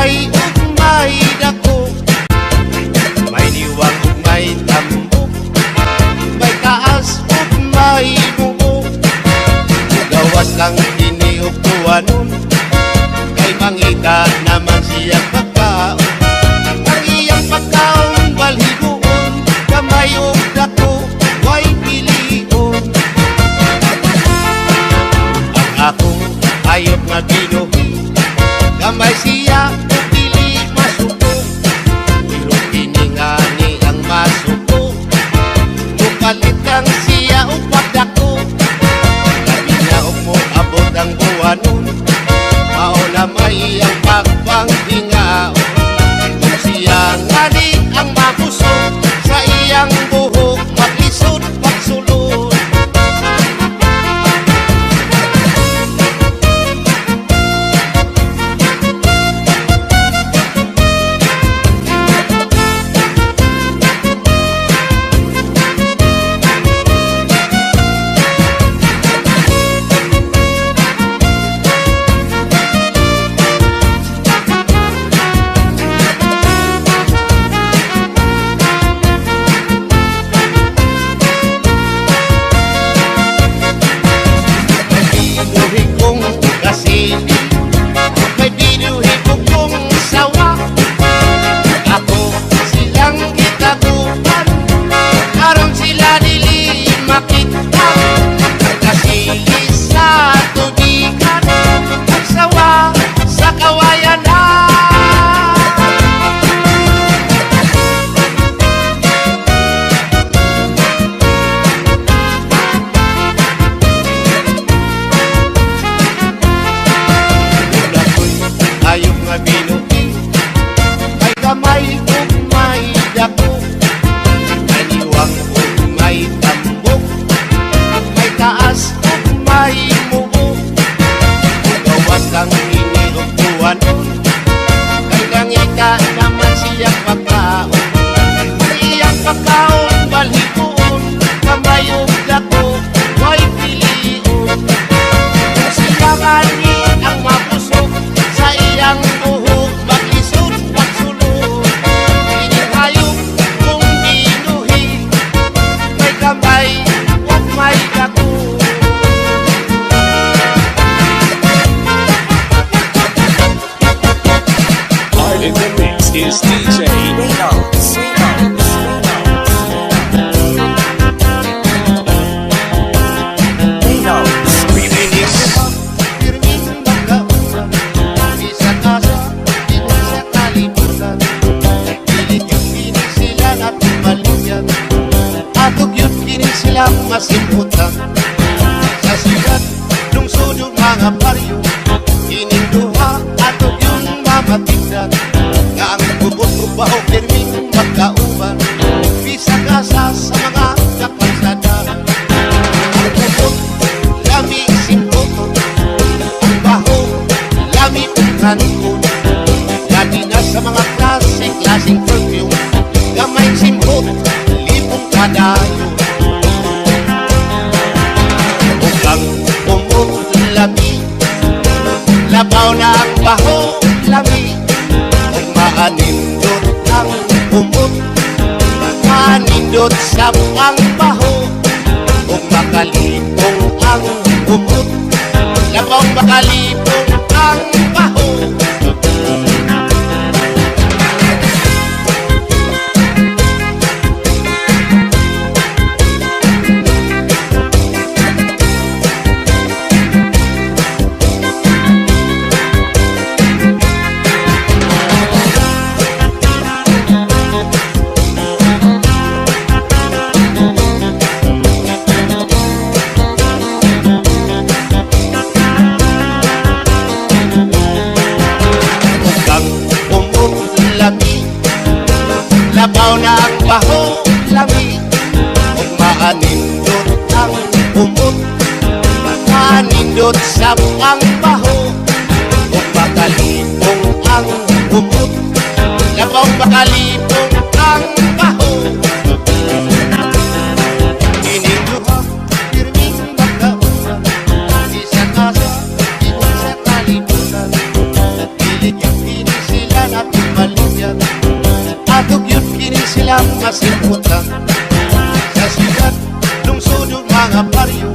gamay ug may dako, may diwang ug may tambok, may taas ug may buo. Gawas lang kini ug tuwanon, kay mangita naman siya pagkaon. Ang iyang pagkaon balhigoon, gamay ug dako way pilion. Ang akong hayop nga binuhi, gamay siya ug dili masuko. Pero kini nga ni ang masuko, mukalit kang siya ug pagdako. Labi na ug mo abot ang buwanon, mao na may ang pagpanghingaon. Kung siya nga ni ang mabusog, sa iyang buhok maglisod pagsulod. Is DJ Reynolds. Masimutan sa sigat lungsod yung mga baryo, kining duha ato yung mamatigdan. Nga ang bubot ug baho pirming magkauban, bisag asa sa mga kapansada. Ang bubot lami simpot, ang baho lami pagkanikod. Lagi na sa mga klaseng perfume, gamay simpot lipong kadayo. Lami, labaw na ang baho, lami. Kung maanindot ang umot, maanindot sa ang baho. Kung makalipong ang umot, labaw makalipong ang baho. Labaw na ang baho, lami. Kung maanindot ang umot, maanindot sa ang baho. Kung makalipong ang umot, labaw makalipong ang baho. Kining duha, pirming magkauban, isa kasa, isa kalibutan. Pilit yung kini sila lang. Sa siyudad, lungsod ug mga baryo,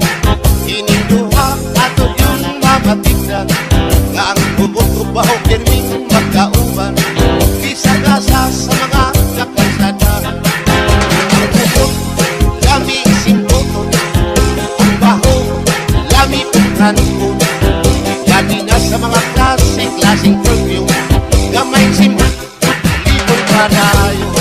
ining duha ato yung mamatigdan. Nga ang bubot ug baho pirming magkauban, kisagasa sa mga kakalsada. Ang bubot, lami simputon, ang baho, lami transport. Lagi na sa mga klaseng perfume, gamay simba, libon padayo.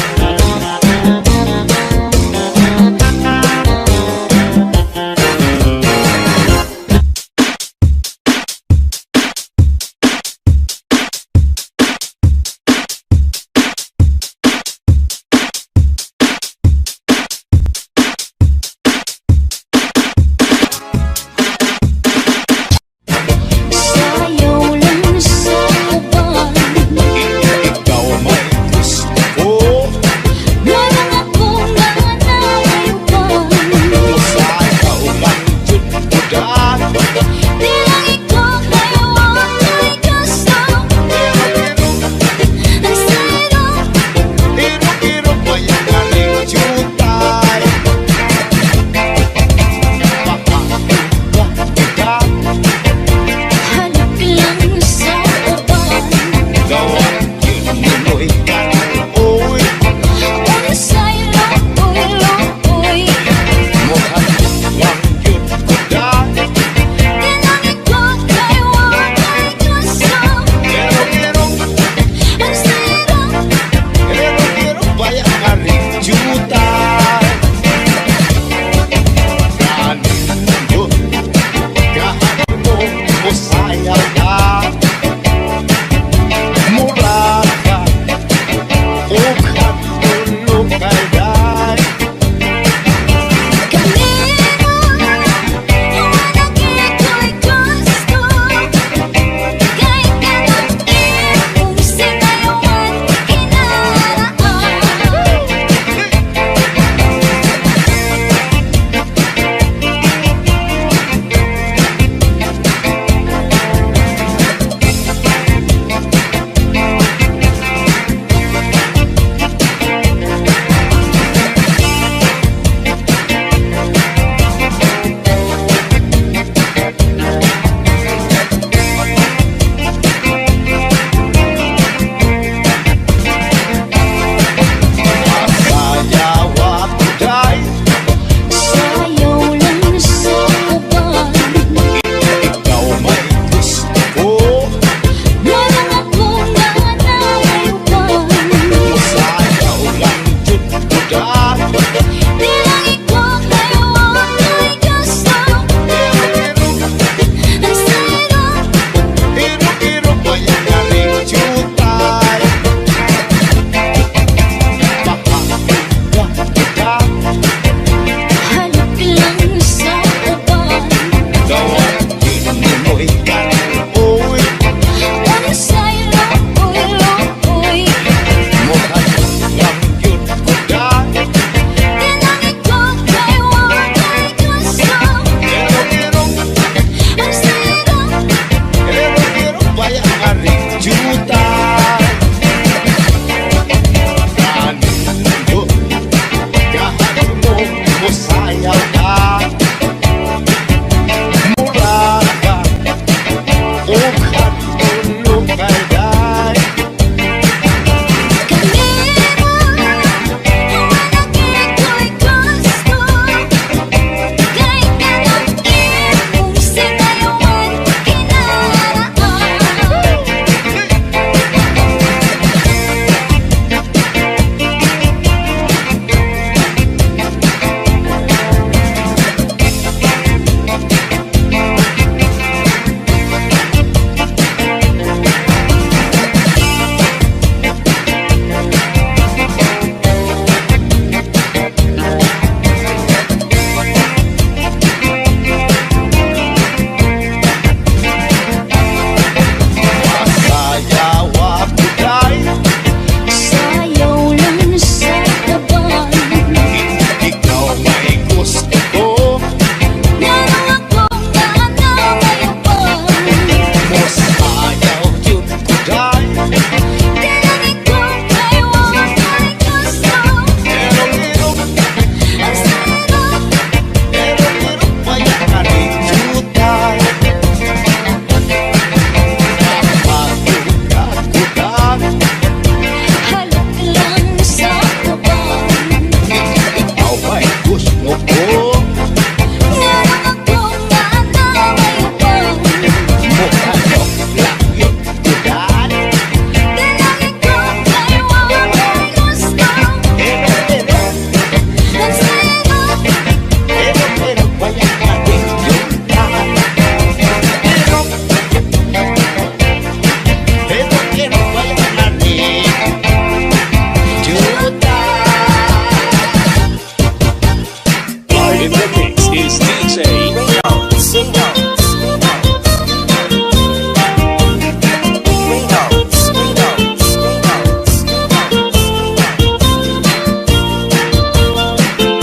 is DJ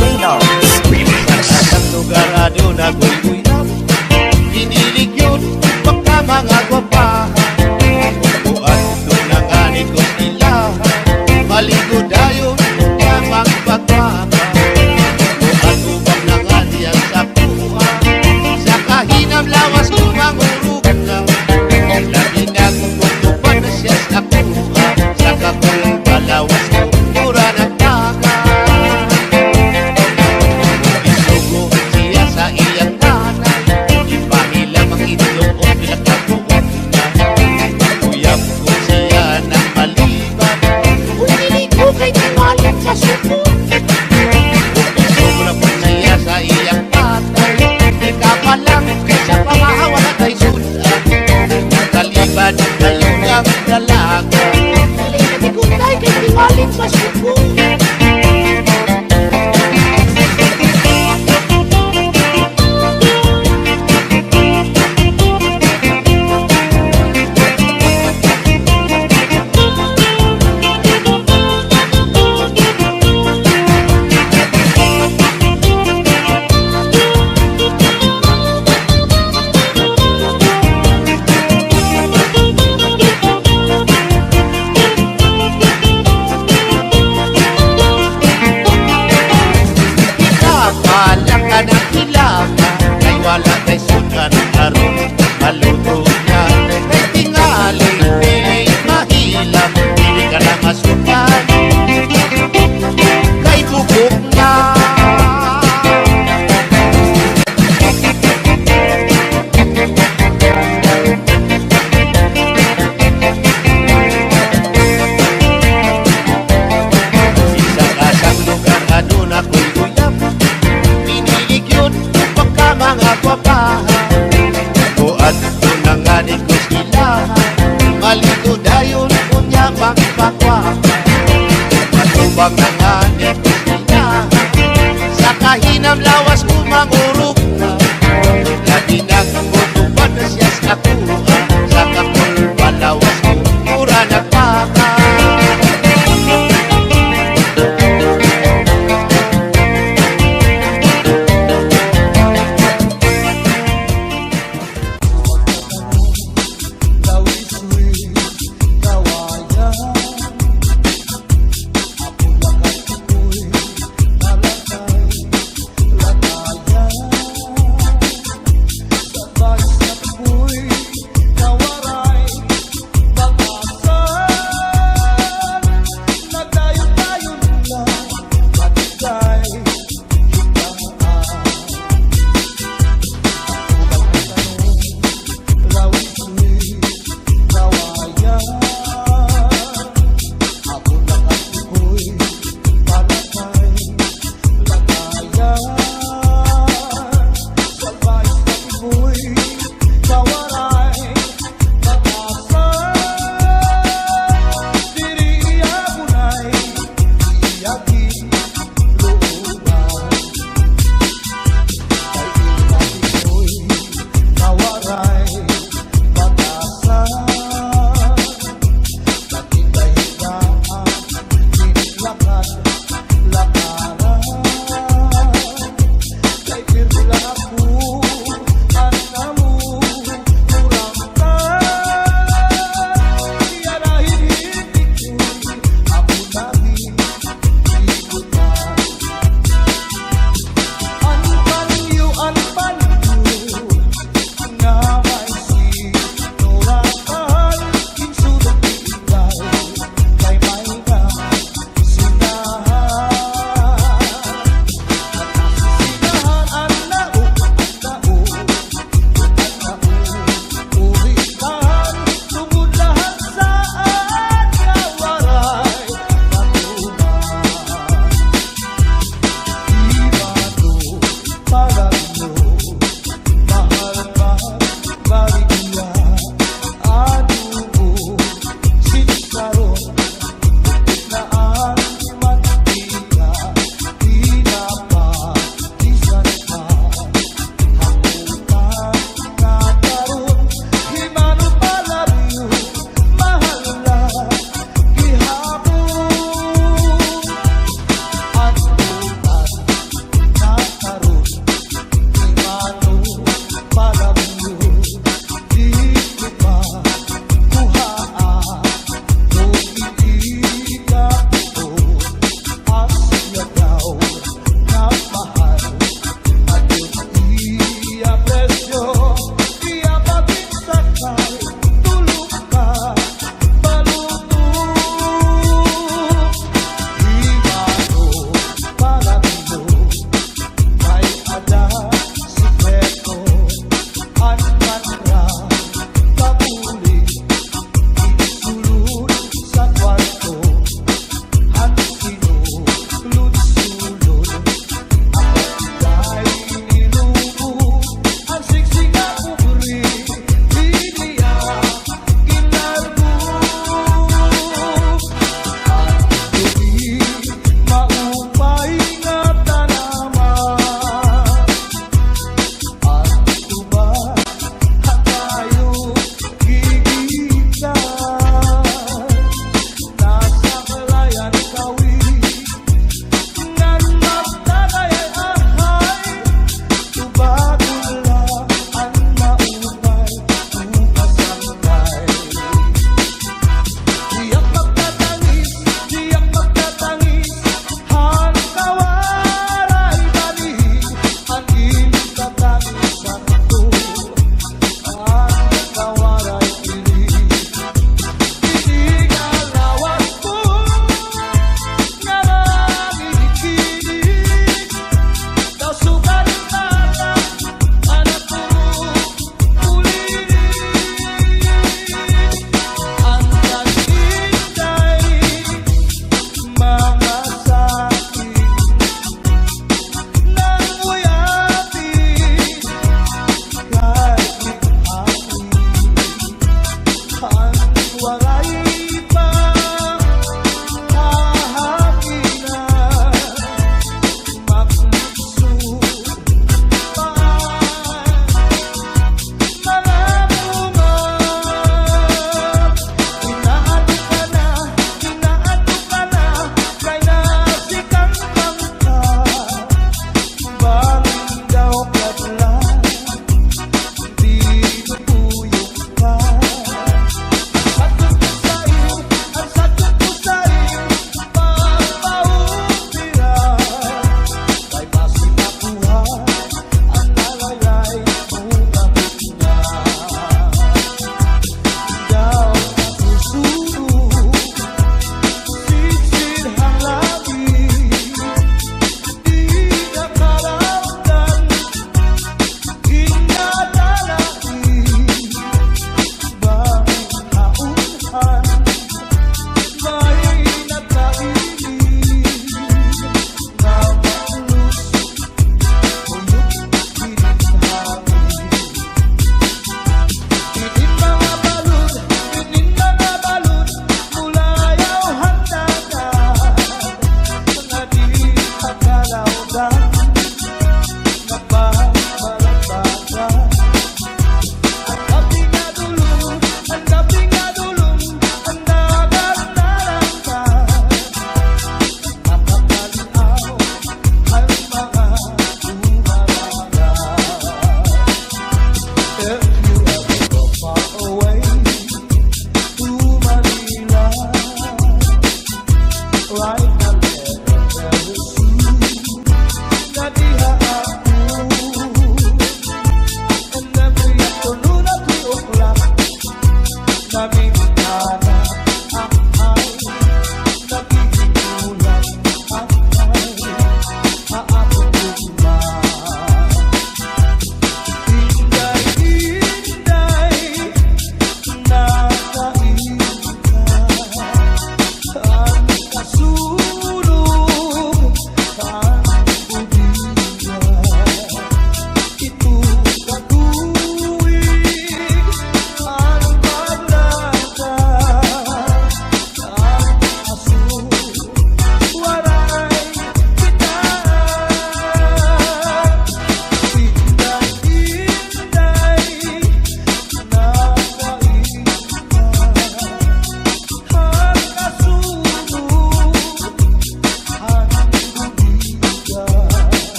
Reynolds. Sa lugar adyo na gulguyan, hinilig yun baka mga gwapahan. Buwan doon ang anit ko nila, maligo dayon yamang pagpapa. Buwan ubang na nga diyan sa puha, sa kahinam lawas kumangurug na. Lagi na kumutupan na siya sa kuha, sa kakul balawas ko mura ng taka. Isugo siya sa iyang nanay, ipahilam ang itlog o pinagkakuan na. Uyap ko siya ng maliban, ulilig ko kay tiwalat sa suko. Isugo na po siya sa iyang tatay, ikapalang sa pamahawa na kay sudan. Nakaliban kayo ng dalaga, halinabi ko tayo kay tiwalat sa suko. Kapalang ka ng kilama, ay wala kay sudan karon maluto na. Kay tingali, pili mahilam, pili ka na masukan, kay bubok na. Isang lugar ano na ko'y uyap, pinilig yun baka mga gwapahan. Buwan doon ang anit ko sila, maligo dayon kunya pagpakwapa. Matubang ang anit ko sila, sa kahinam lawas kumangurog na. Lagi na kumutupan na siya sa kuha, sa kakul balawas ko mura ng taka. Ako lakat ko'y nalakay, lakayan.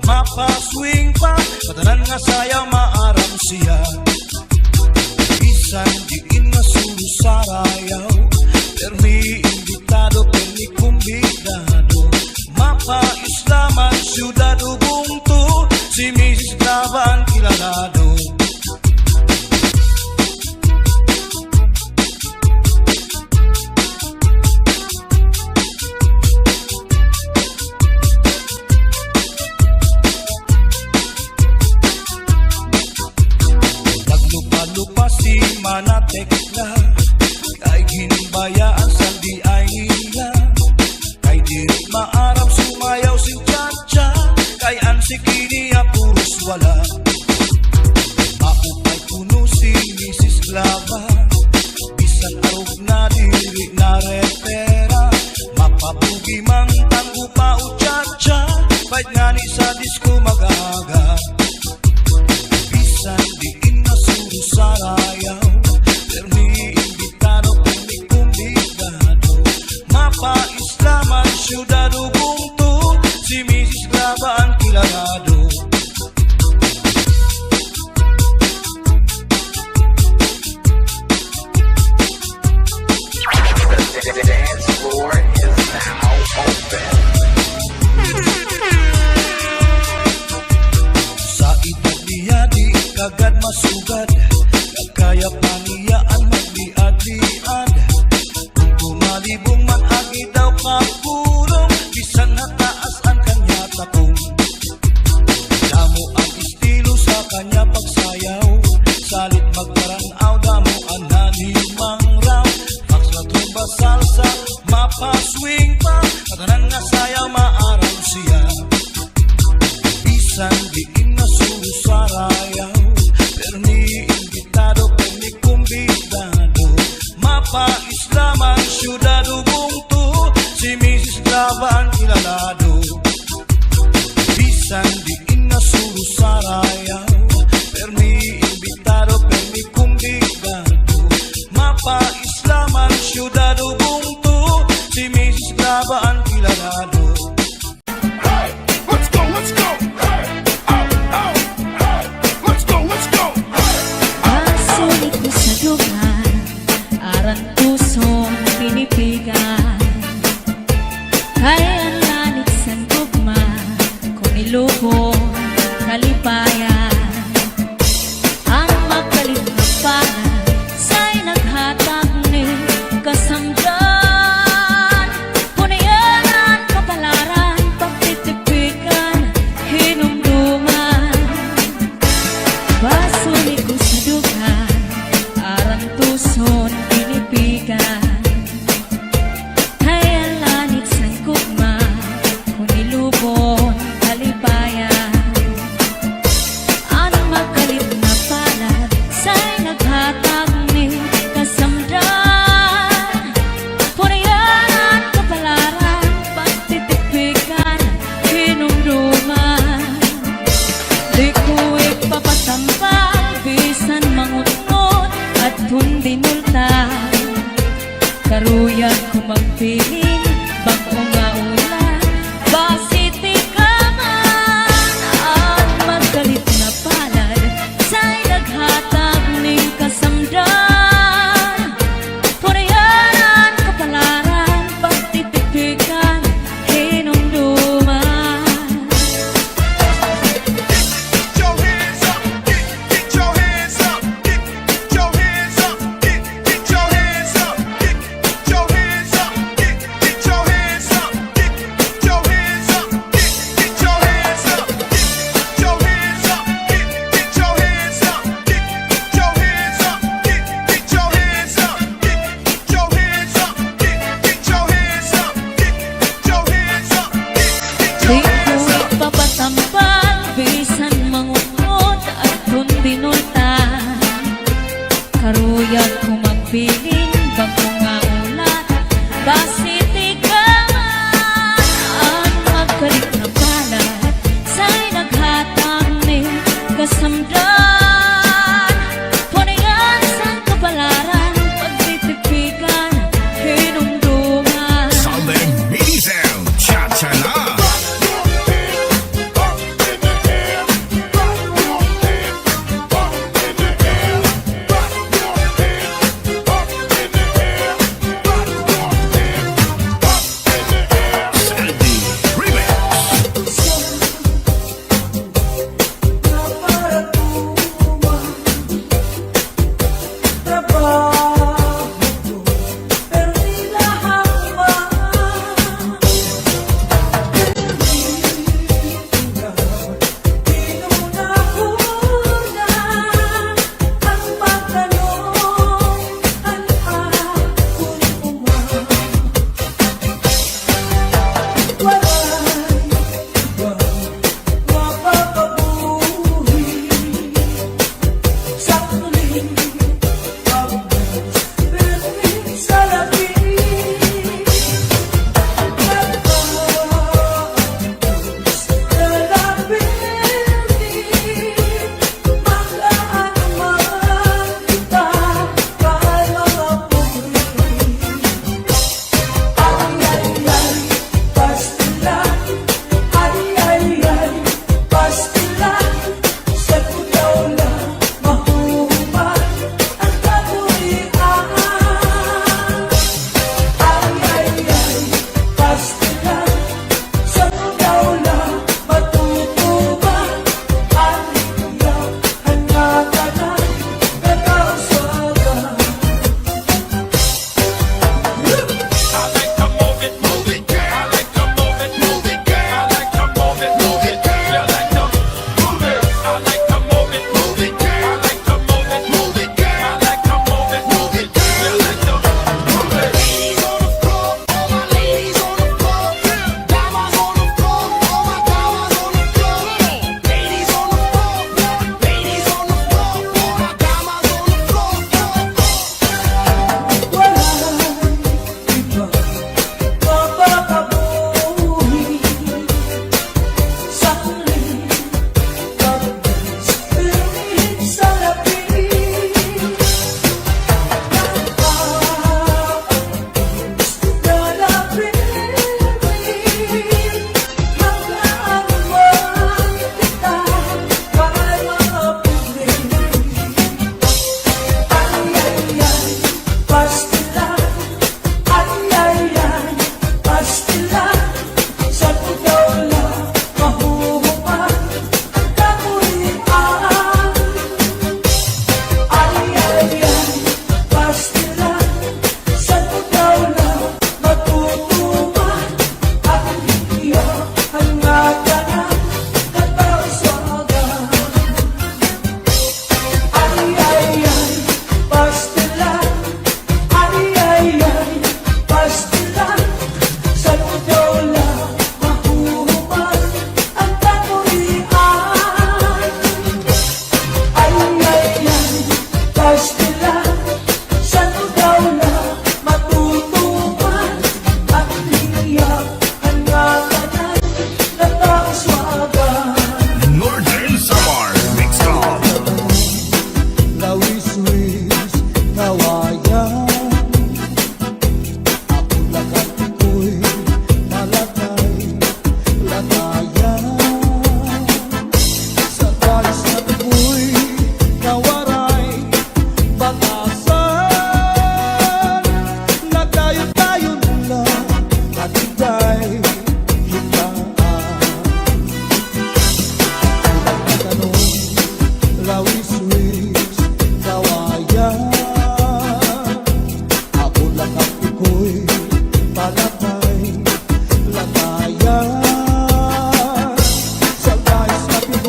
mapaswing pa, katanan nga sayaw maaram siya. Bisan diin nga sulu sarayaw, permi invitado, permi kumbidado, mapa-islaman, syudad Ubuntu, si Mrs. Laban kilalado. Naglupa-lupa si Manatekla, kay ginbayaan sa di ay nila, kay diri maarap sumayaw si Chacha, kay ansikini puros wala. Maupay puno si Mrs. Glava, bisan arog na diri na repera, mapapugi mang tanggo pa o Chacha, bait nga ni sa disco mag-aga. Bisan diin na suru sarayaw, permi invitado, permi kumbidado, mapa-islaman, syudad Ubuntu, si Mrs. Glava ang kilalado. The dance floor is now open. Sa edad niya di kagad masugad, kagkaya pa niya ang magliad-liad. Kung tumalibong man agi daw kapurong, bisan nataas ang kanya tapong. Damo ang estilo sa kanya pagsayaw, salit magparanaw, damo ang nanimang raw. Maxla tumba salsa, mapaswing pa, katanan nga sayaw maaram siya. Bisan diin na suru sarayaw, permi invitado, permi kumbidado, mapa-islaman, syudad Ubuntu, si Mrs. Glava ang kilalado. Bisan diin na suru sarayaw, permi invitado, permi kumbidado, mapa-islaman, syudad Ubuntu, si Mrs. Glava ang kilalado. Let's go, let's go. Hey, oh, hey, let's go, let's go. Pasulit ko sa dugan, aran pusong pinipigan, kaya ang lanit sa tugma, kung ilubong kalipayan. Ang magaling na pana, sa'y naghatag ni kasamdan, punayan kapalaran, pagtitipikan, hinumduman. Pasulit ko sa dugan, aran tuson pinipigan, kaya ang lanit sa kugma, kung ilubon kalipayan. Ang magalit na palad, sa'y naghatag ni kasamdan, punayan kapalaran, pagtitipikan, hinumduman. Di ko ipapatampal, bisan mangunot at hindi multa. Karuyan ko magpiling, bangko nga ulan, basiti ka man. At magalit na palad, sa'y naghatag ning kasamdan, punayan kapalaran, pagtitipikan, hinumduman. Get your hands up, get your hands up, get your hands up, get your hands up, get your hands up, get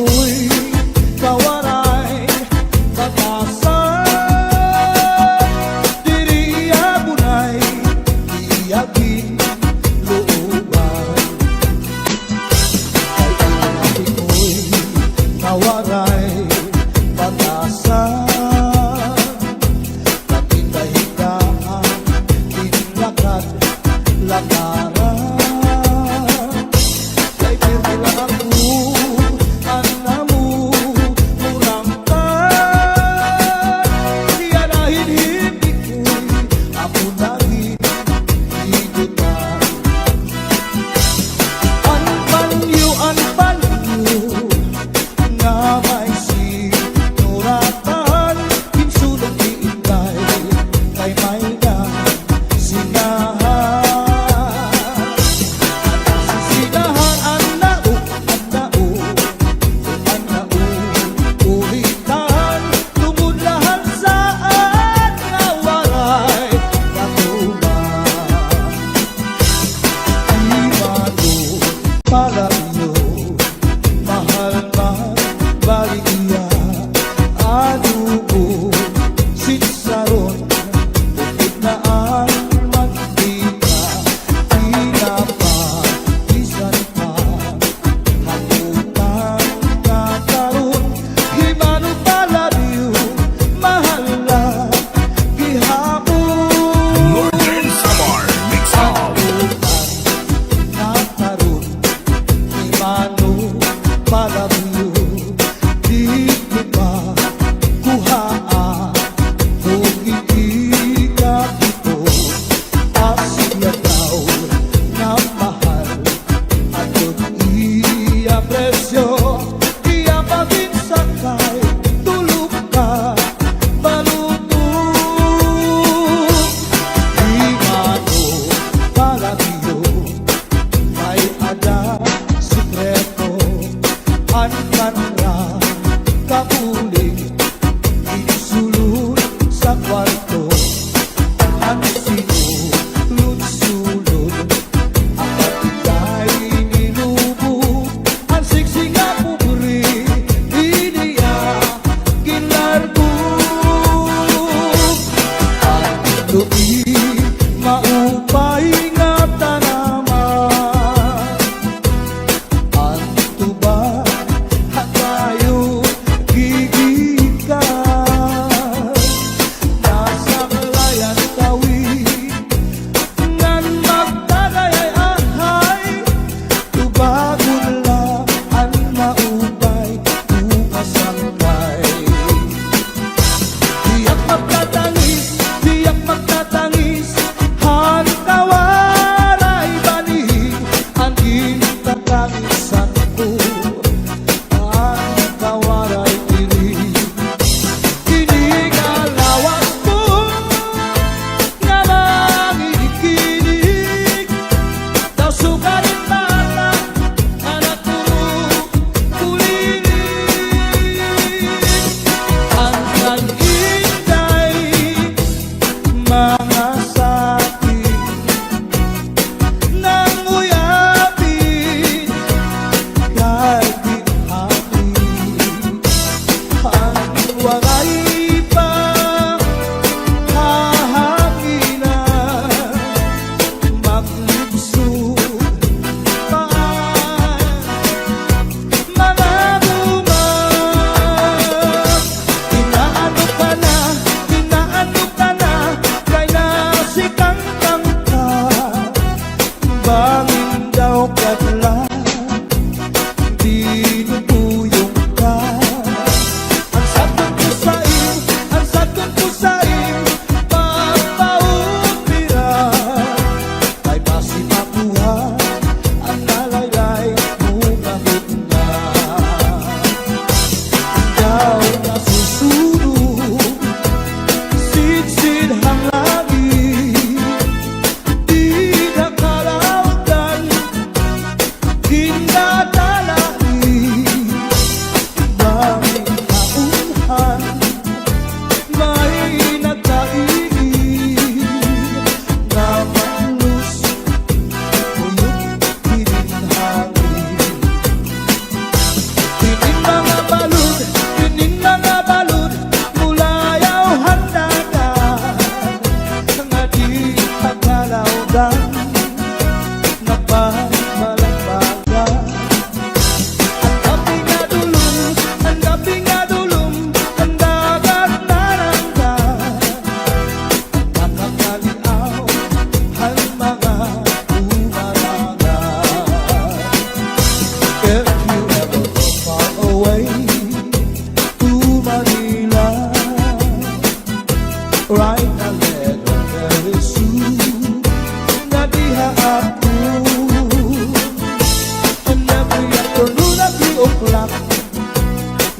ko'y kawaray batasan. Diri abunay iyaging looban. Kay ati ko'y kawaray batasan. Kapindahigaan, tinlakad, lakaran. Kay pirmi lang ako, anamu, murangkan. Iyanahin hindi ko'y ako naging higutan. Anpanyo, nga may sinuratan. Pinsulong iingay, kay may na sinahan. Sinahan ang nao, ulitan. Tumulahan saan nga waray katuban. Imano para iyo, mahal man baliya. Adubo, sinsaron, bukid na ang magdika. Pinapagisan pa, hakutan na karon. Himano para iyo, mahal lang gihapon. Northern Samar Mix Up. Nakaroon, imano para iyo, di ko ba kuhaan kung hindi ka ito. Asya daw na mahal at iya presyo, iya paginsakay, tulog ka malutong. Imano para iyo, may ada sikreto, ang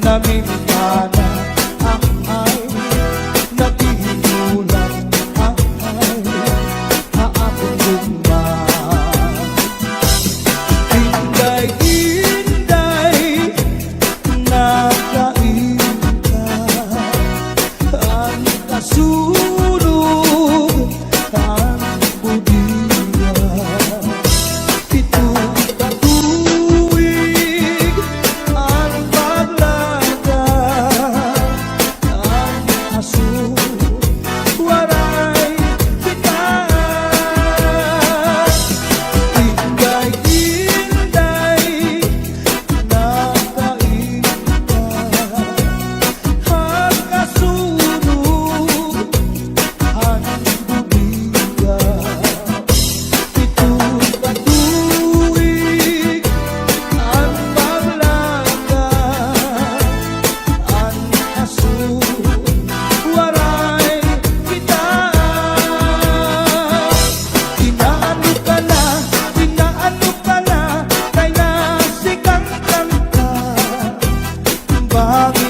namimana ay nabihinulang ay haapong lugma. Inday-inday nakainta ang kasulog ang budiya. Pitong katuwig ang paglaga ang aso waray kita. Inday-inday nakainta ang kasulog ang budiya. Pitong katuwig ang paglaga ang aso waray kita. Inaano ka na kay nasikang kanta. Bakit